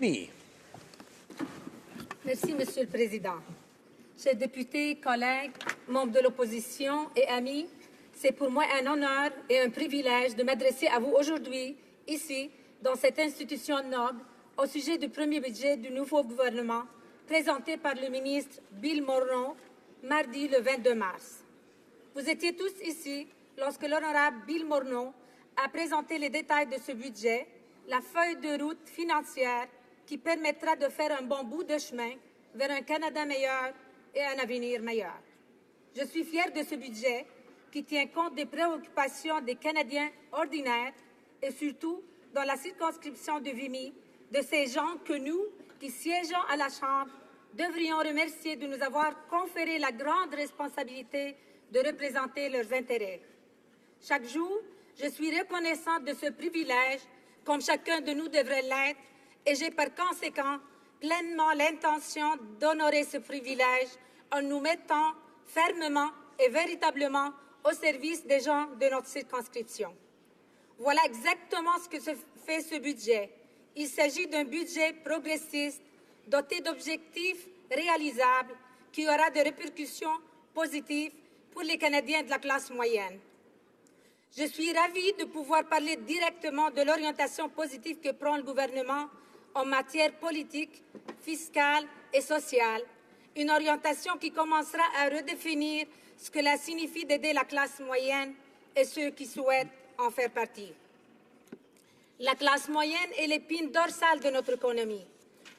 Oui. Merci, Monsieur le Président. Chers députés, collègues, membres de l'opposition et amis, c'est pour moi un honneur et un privilège de m'adresser à vous aujourd'hui, ici, dans cette institution noble, au sujet du premier budget du nouveau gouvernement présenté par le ministre Bill Morneau mardi le 22 mars. Vous étiez tous ici lorsque l'honorable Bill Morneau a présenté les détails de ce budget, la feuille de route financière qui permettra de faire un bon bout de chemin vers un Canada meilleur et un avenir meilleur. Je suis fière de ce budget qui tient compte des préoccupations des Canadiens ordinaires et surtout, dans la circonscription de Vimy, de ces gens que nous, qui siégeons à la Chambre, devrions remercier de nous avoir conféré la grande responsabilité de représenter leurs intérêts. Chaque jour, je suis reconnaissante de ce privilège, comme chacun de nous devrait l'être, et j'ai par conséquent pleinement l'intention d'honorer ce privilège en nous mettant fermement et véritablement au service des gens de notre circonscription. Voilà exactement ce que fait ce budget. Il s'agit d'un budget progressiste, doté d'objectifs réalisables, qui aura des répercussions positives pour les Canadiens de la classe moyenne. Je suis ravie de pouvoir parler directement de l'orientation positive que prend le gouvernement en matière politique, fiscale et sociale, une orientation qui commencera à redéfinir ce que cela signifie d'aider la classe moyenne et ceux qui souhaitent en faire partie. La classe moyenne est l'épine dorsale de notre économie.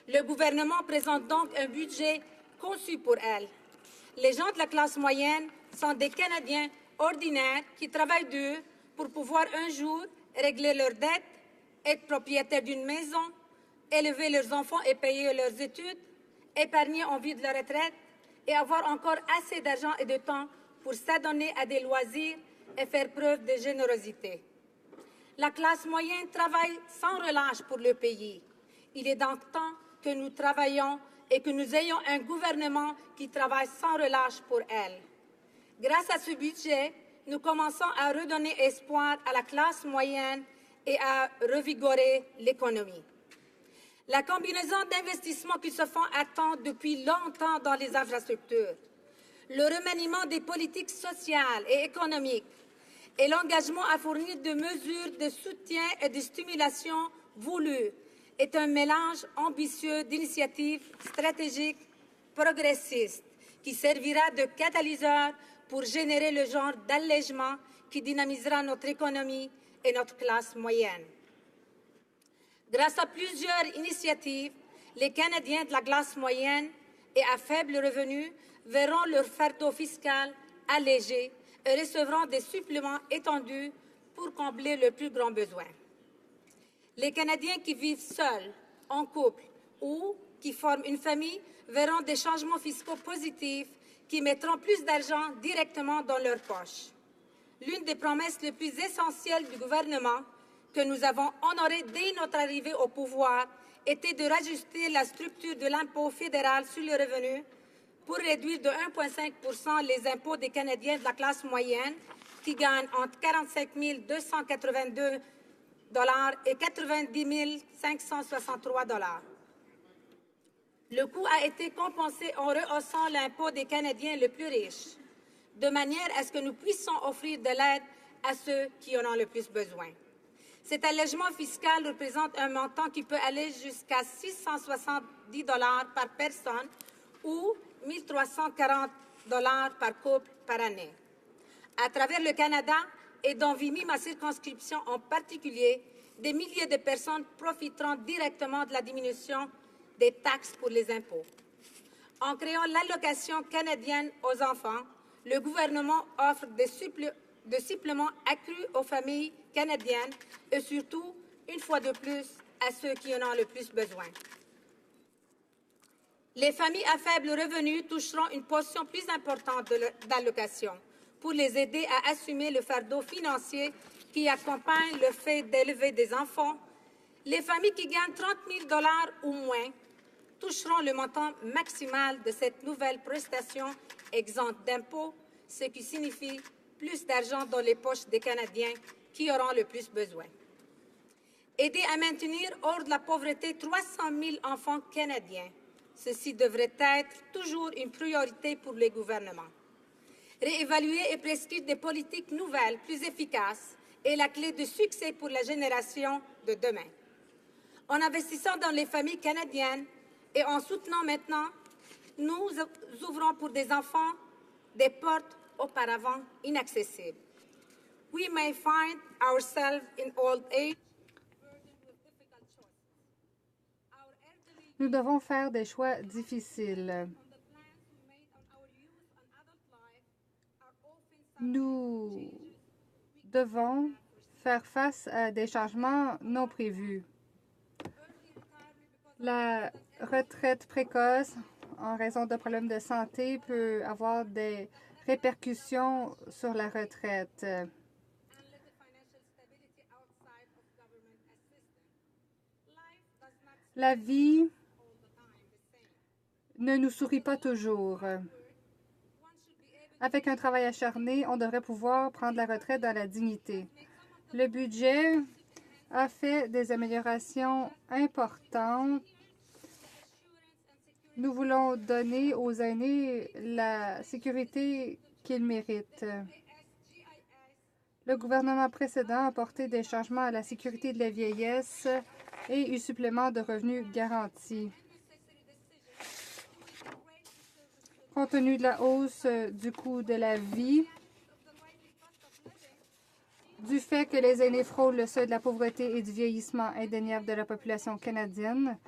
Le gouvernement présente donc un budget conçu pour elle. Les gens de la classe moyenne sont des Canadiens ordinaires qui travaillent dur pour pouvoir un jour régler leurs dettes, être propriétaires d'une maison, élever leurs enfants et payer leurs études, épargner en vue de la retraite et avoir encore assez d'argent et de temps pour s'adonner à des loisirs et faire preuve de générosité. La classe moyenne travaille sans relâche pour le pays. Il est donc temps que nous travaillions et que nous ayons un gouvernement qui travaille sans relâche pour elle. Grâce à ce budget, nous commençons à redonner espoir à la classe moyenne et à revigorer l'économie. La combinaison d'investissements qui se font attendre depuis longtemps dans les infrastructures, le remaniement des politiques sociales et économiques et l'engagement à fournir des mesures de soutien et de stimulation voulues est un mélange ambitieux d'initiatives stratégiques progressistes qui servira de catalyseur pour générer le genre d'allègement qui dynamisera notre économie et notre classe moyenne. Grâce à plusieurs initiatives, les Canadiens de la classe moyenne et à faible revenu verront leur fardeau fiscal allégé et recevront des suppléments étendus pour combler leurs plus grands besoins. Les Canadiens qui vivent seuls, en couple ou qui forment une famille verront des changements fiscaux positifs qui mettront plus d'argent directement dans leurs poches. L'une des promesses les plus essentielles du gouvernement que nous avons honorée dès notre arrivée au pouvoir était de rajuster la structure de l'impôt fédéral sur le revenu pour réduire de 1,5 % les impôts des Canadiens de la classe moyenne qui gagnent entre 45 282 $ et 90 563 $. Le coût a été compensé en rehaussant l'impôt des Canadiens les plus riches, de manière à ce que nous puissions offrir de l'aide à ceux qui en ont le plus besoin. Cet allègement fiscal représente un montant qui peut aller jusqu'à 670 $ par personne ou 1 340 $ par couple par année. À travers le Canada et dans Vimy, ma circonscription en particulier, des milliers de personnes profiteront directement de la diminution des taxes pour les impôts. En créant l'allocation canadienne aux enfants, le gouvernement offre des suppléments accrus aux familles canadiennes et surtout, une fois de plus, à ceux qui en ont le plus besoin. Les familles à faible revenu toucheront une portion plus importante d'allocation pour les aider à assumer le fardeau financier qui accompagne le fait d'élever des enfants. Les familles qui gagnent 30 000 $ ou moins toucheront le montant maximal de cette nouvelle prestation exempte d'impôts, ce qui signifie plus d'argent dans les poches des Canadiens qui auront le plus besoin. Aider à maintenir hors de la pauvreté 300 000 enfants canadiens. Ceci devrait être toujours une priorité pour les gouvernements. Réévaluer et prescrire des politiques nouvelles, plus efficaces, est la clé de succès pour la génération de demain. En investissant dans les familles canadiennes et en soutenant maintenant, nous ouvrons pour des enfants des portes auparavant inaccessibles. We may find ourselves in old age. Nous devons faire des choix difficiles. Nous devons faire face à des changements non prévus. La retraite précoce, en raison de problèmes de santé, peut avoir des répercussions sur la retraite. La vie ne nous sourit pas toujours. Avec un travail acharné, on devrait pouvoir prendre la retraite dans la dignité. Le budget a fait des améliorations importantes. Nous voulons donner aux aînés la sécurité qu'ils méritent. Le gouvernement précédent a apporté des changements à la sécurité de la vieillesse et eu supplément de revenus garantis. Compte tenu de la hausse du coût de la vie, du fait que les aînés frôlent le seuil de la pauvreté et du vieillissement indéniable de la population canadienne,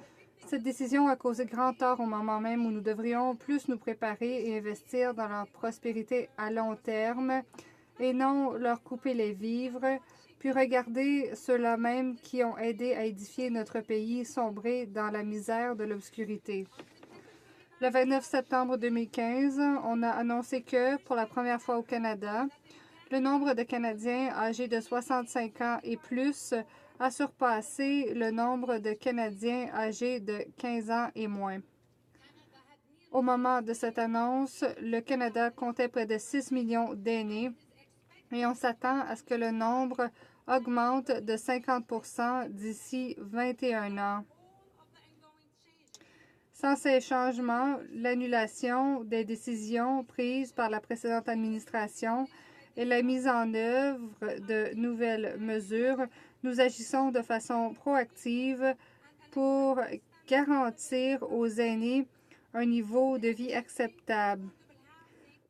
cette décision a causé grand tort au moment même où nous devrions plus nous préparer et investir dans leur prospérité à long terme et non leur couper les vivres, puis regarder ceux-là même qui ont aidé à édifier notre pays sombrer dans la misère de l'obscurité. Le 29 septembre 2015, on a annoncé que, pour la première fois au Canada, le nombre de Canadiens âgés de 65 ans et plus a surpassé le nombre de Canadiens âgés de 15 ans et moins. Au moment de cette annonce, le Canada comptait près de 6 millions d'aînés et on s'attend à ce que le nombre augmente de 50 % d'ici 21 ans. Sans ces changements, l'annulation des décisions prises par la précédente administration et la mise en œuvre de nouvelles mesures, nous agissons de façon proactive pour garantir aux aînés un niveau de vie acceptable.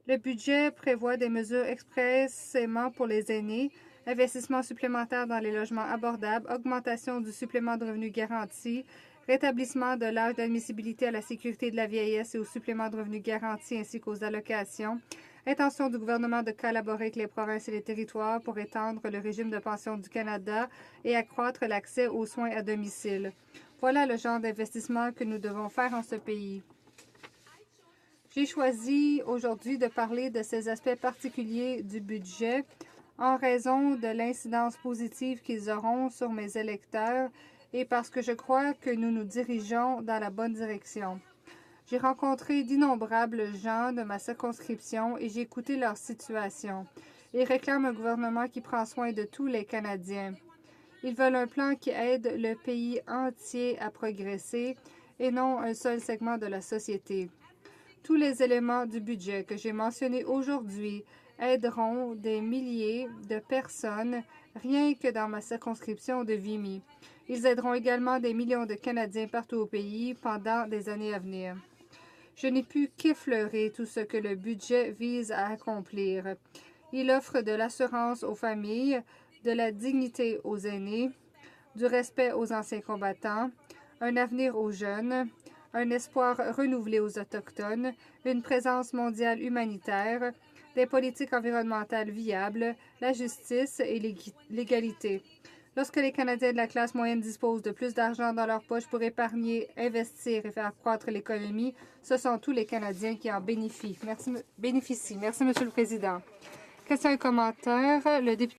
Le budget prévoit des mesures expressément pour les aînés, investissements supplémentaires dans les logements abordables, augmentation du supplément de revenu garanti, rétablissement de l'âge d'admissibilité à la sécurité de la vieillesse et au supplément de revenu garanti ainsi qu'aux allocations, intention du gouvernement de collaborer avec les provinces et les territoires pour étendre le régime de pension du Canada et accroître l'accès aux soins à domicile. Voilà le genre d'investissement que nous devons faire en ce pays. J'ai choisi aujourd'hui de parler de ces aspects particuliers du budget en raison de l'incidence positive qu'ils auront sur mes électeurs et parce que je crois que nous nous dirigeons dans la bonne direction. J'ai rencontré d'innombrables gens de ma circonscription et j'ai écouté leur situation. Ils réclament un gouvernement qui prend soin de tous les Canadiens. Ils veulent un plan qui aide le pays entier à progresser et non un seul segment de la société. Tous les éléments du budget que j'ai mentionnés aujourd'hui aideront des milliers de personnes rien que dans ma circonscription de Vimy. Ils aideront également des millions de Canadiens partout au pays pendant des années à venir. Je n'ai pu qu'effleurer tout ce que le budget vise à accomplir. Il offre de l'assurance aux familles, de la dignité aux aînés, du respect aux anciens combattants, un avenir aux jeunes, un espoir renouvelé aux Autochtones, une présence mondiale humanitaire, des politiques environnementales viables, la justice et l'égalité. Lorsque les Canadiens de la classe moyenne disposent de plus d'argent dans leur poche pour épargner, investir et faire croître l'économie, ce sont tous les Canadiens qui en bénéficient. Merci, Monsieur le Président. Question et commentaire. Le député